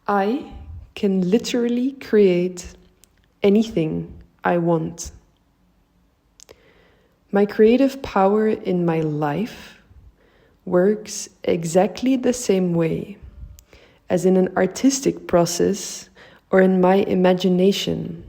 I can literally create anything I want. My creative power in my life works exactly the same way as in an artistic process or in my imagination.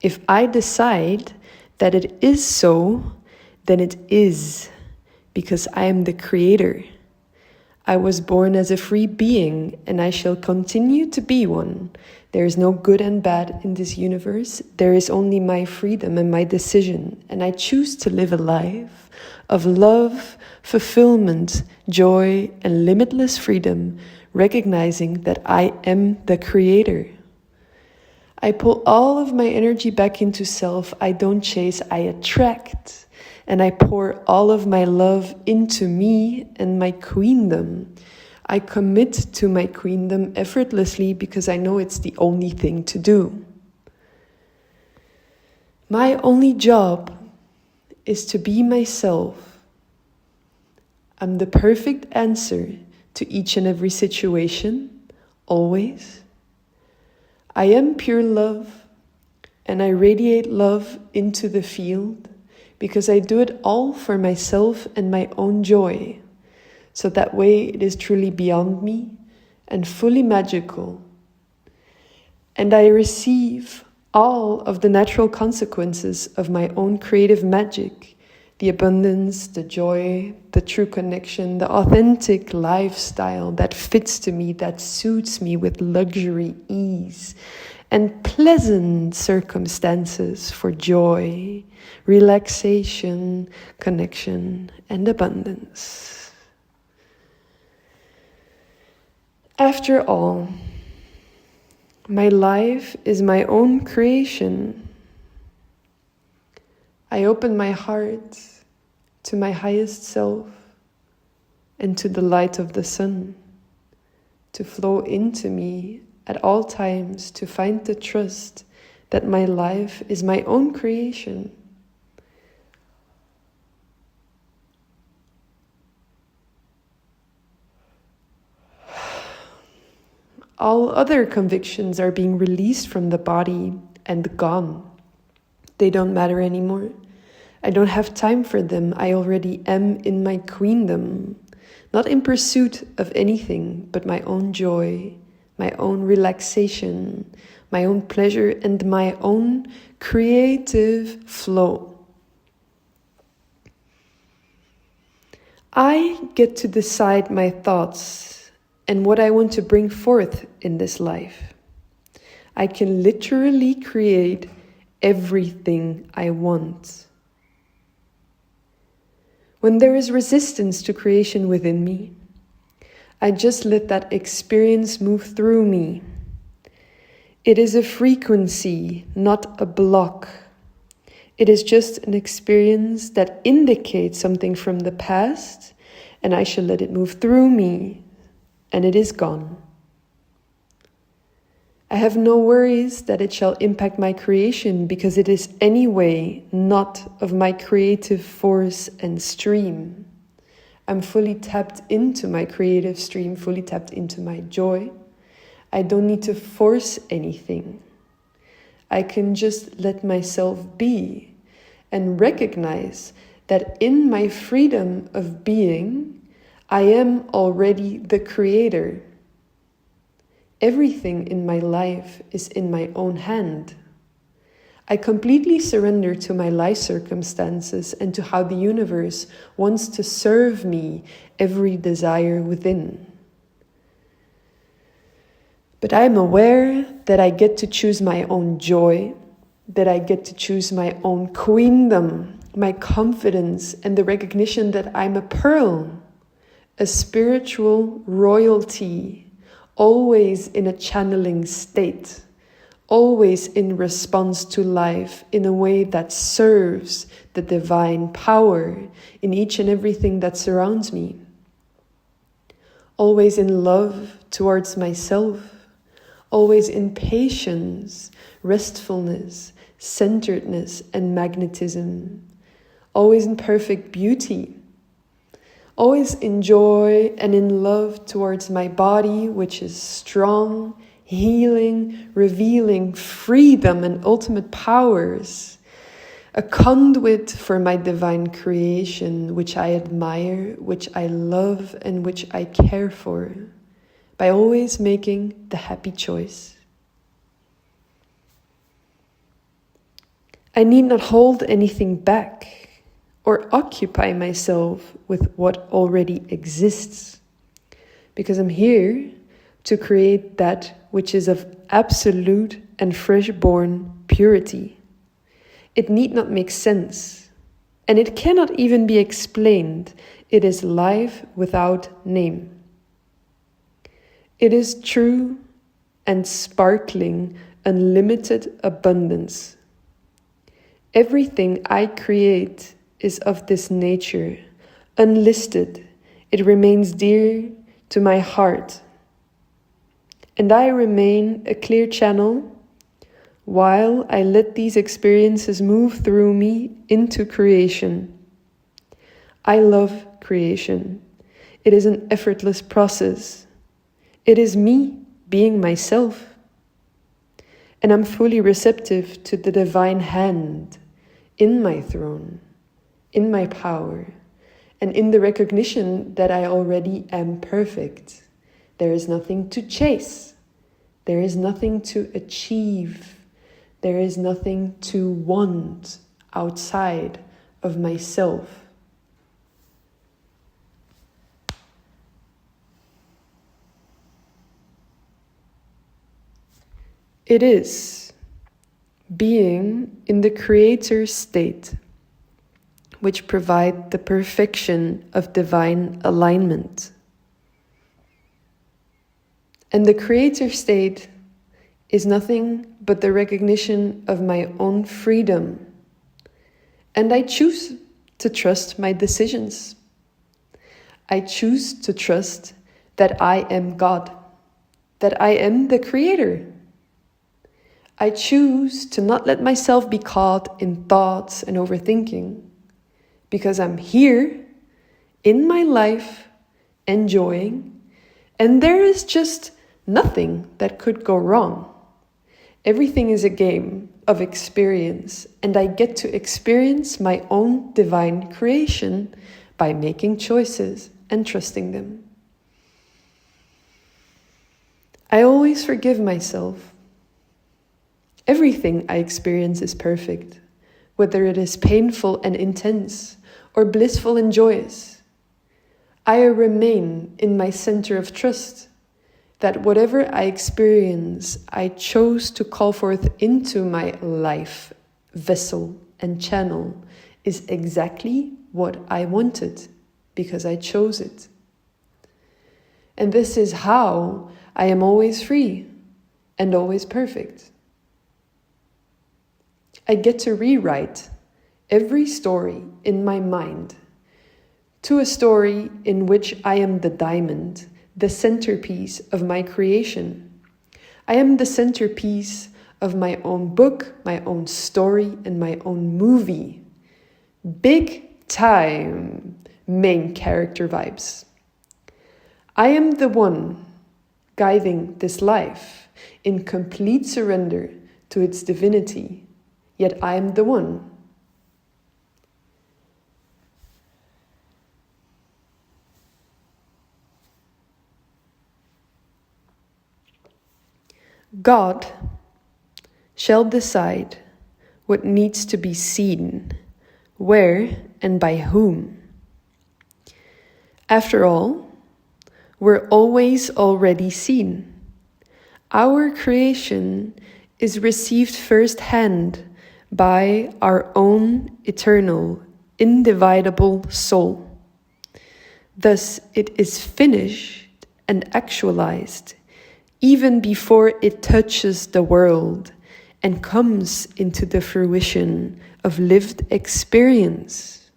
If I decide that it is so, then it is, because I am the creator. I was born as a free being, and I shall continue to be one. There is no good and bad in this universe. There is only my freedom and my decision, and I choose to live a life of love, fulfillment, joy, and limitless freedom, recognizing that I am the creator. I pull all of my energy back into self. I don't chase, I attract. And I pour all of my love into me and my queendom. I commit to my queendom effortlessly because I know it's the only thing to do. My only job is to be myself. I'm the perfect answer to each and every situation, always. I am pure love, and I radiate love into the field, because I do it all for myself and my own joy. So that way it is truly beyond me and fully magical. And I receive all of the natural consequences of my own creative magic, the abundance, the joy, the true connection, the authentic lifestyle that fits to me, that suits me with luxury, ease, and pleasant circumstances for joy, relaxation, connection, and abundance. After all, my life is my own creation. I open my heart to my highest self and to the light of the sun to flow into me at all times, to find the trust that my life is my own creation. All other convictions are being released from the body and gone. They don't matter anymore. I don't have time for them. I already am in my queendom, not in pursuit of anything but my own joy, my own relaxation, my own pleasure, and my own creative flow. I get to decide my thoughts and what I want to bring forth in this life. I can literally create everything I want. When there is resistance to creation within me, I just let that experience move through me. It is a frequency, not a block. It is just an experience that indicates something from the past, and I shall let it move through me, and it is gone. I have no worries that it shall impact my creation, because it is anyway not of my creative force and stream. I'm fully tapped into my creative stream, fully tapped into my joy. I don't need to force anything. I can just let myself be and recognize that in my freedom of being, I am already the creator. Everything in my life is in my own hand. I completely surrender to my life circumstances and to how the universe wants to serve me every desire within. But I'm aware that I get to choose my own joy, that I get to choose my own queendom, my confidence, and the recognition that I'm a pearl, a spiritual royalty, always in a channeling state, always in response to life in a way that serves the divine power in each and everything that surrounds me. Always in love towards myself, always in patience, restfulness, centeredness, and magnetism, always in perfect beauty, always in joy and in love towards my body, which is strong, healing, revealing freedom and ultimate powers, a conduit for my divine creation, which I admire, which I love, and which I care for, by always making the happy choice. I need not hold anything back or occupy myself with what already exists, because I'm here to create that which is of absolute and fresh-born purity. It need not make sense, and it cannot even be explained. It is life without name. It is true and sparkling, unlimited abundance. Everything I create is of this nature, unlisted. It remains dear to my heart. And I remain a clear channel while I let these experiences move through me into creation. I love creation. It is an effortless process. It is me being myself. And I'm fully receptive to the divine hand in my throne, in my power, and in the recognition that I already am perfect. There is nothing to chase. There is nothing to achieve. There is nothing to want outside of myself. It is being in the creator state, which provide the perfection of divine alignment. And the creator state is nothing but the recognition of my own freedom. And I choose to trust my decisions. I choose to trust that I am God, that I am the creator. I choose to not let myself be caught in thoughts and overthinking, because I'm here in my life, enjoying, and there is just nothing that could go wrong. Everything is a game of experience, and I get to experience my own divine creation by making choices and trusting them. I always forgive myself. Everything I experience is perfect, whether it is painful and intense or blissful and joyous. I remain in my center of trust, that whatever I experience, I chose to call forth into my life, vessel, and channel is exactly what I wanted, because I chose it. And this is how I am always free and always perfect. I get to rewrite every story in my mind to a story in which I am the diamond, the centerpiece of my creation. I am the centerpiece of my own book, my own story, and my own movie. Big time main character vibes. I am the one guiding this life in complete surrender to its divinity, yet I am the one. God shall decide what needs to be seen, where and by whom. After all, we're always already seen. Our creation is received firsthand by our own eternal, indivisible soul. Thus, it is finished and actualized even before it touches the world and comes into the fruition of lived experience.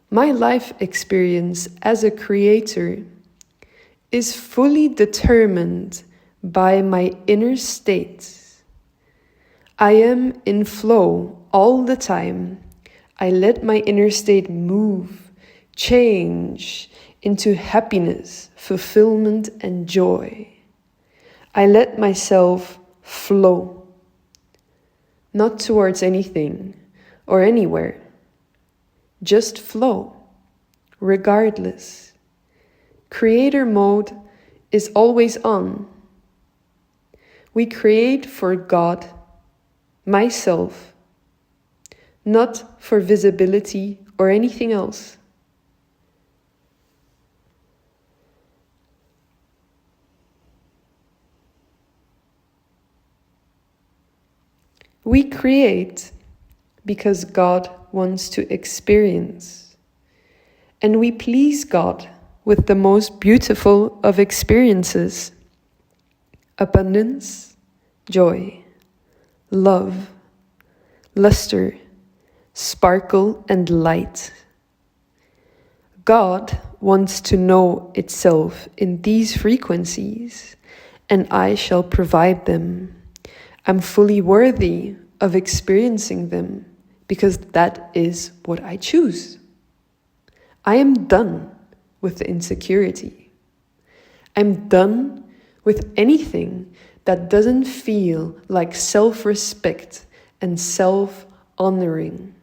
My life experience as a creator is fully determined by my inner state. I am in flow all the time. I let my inner state move, change into happiness, fulfillment, and joy. I let myself flow, not towards anything or anywhere, just flow, regardless. Creator mode is always on. We create for God, myself, not for visibility or anything else. We create because God wants to experience, and we please God with the most beautiful of experiences: abundance, joy, love, luster, sparkle, and light. God wants to know itself in these frequencies, and I shall provide them. I'm fully worthy of experiencing them because that is what I choose. I am done with the insecurity. I'm done with anything that doesn't feel like self-respect and self-honoring.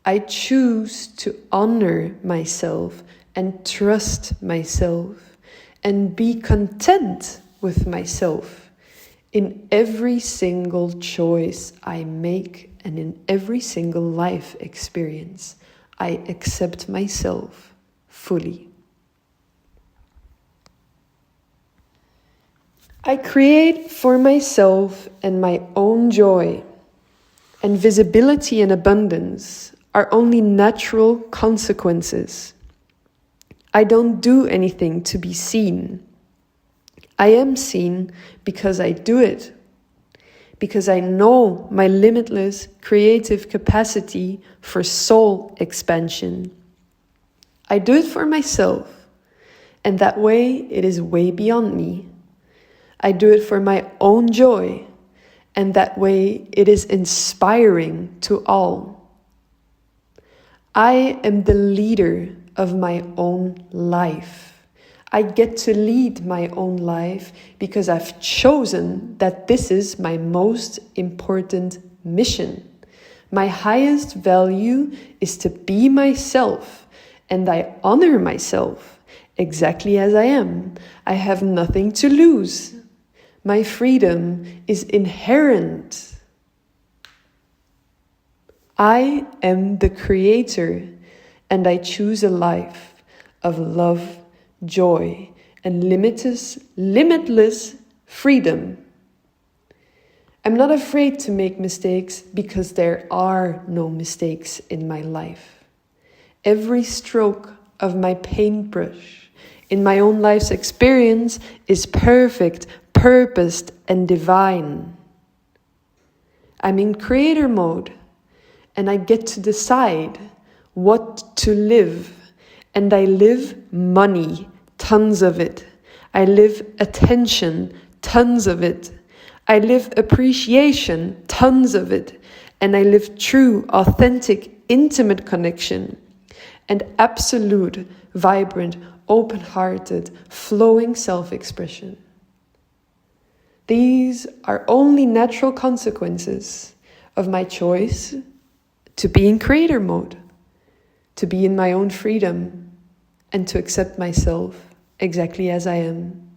I choose to honor myself and trust myself and be content with myself in every single choice I make and in every single life experience. I accept myself fully. I create for myself and my own joy, and visibility and abundance are only natural consequences. I don't do anything to be seen. I am seen because I do it, because I know my limitless creative capacity for soul expansion. I do it for myself, and that way it is way beyond me. I do it for my own joy, and that way it is inspiring to all. I am the leader of my own life. I get to lead my own life because I've chosen that this is my most important mission. My highest value is to be myself, and I honor myself exactly as I am. I have nothing to lose. My freedom is inherent. I am the creator, and I choose a life of love, joy, and limitless freedom. I'm not afraid to make mistakes because there are no mistakes in my life. Every stroke of my paintbrush in my own life's experience is perfect, purposed, and divine. I'm in creator mode, and I get to decide what to live. And I live money, tons of it. I live attention, tons of it. I live appreciation, tons of it. And I live true, authentic, intimate connection and absolute, vibrant, open-hearted, flowing self-expression. These are only natural consequences of my choice to be in creator mode, to be in my own freedom, and to accept myself exactly as I am.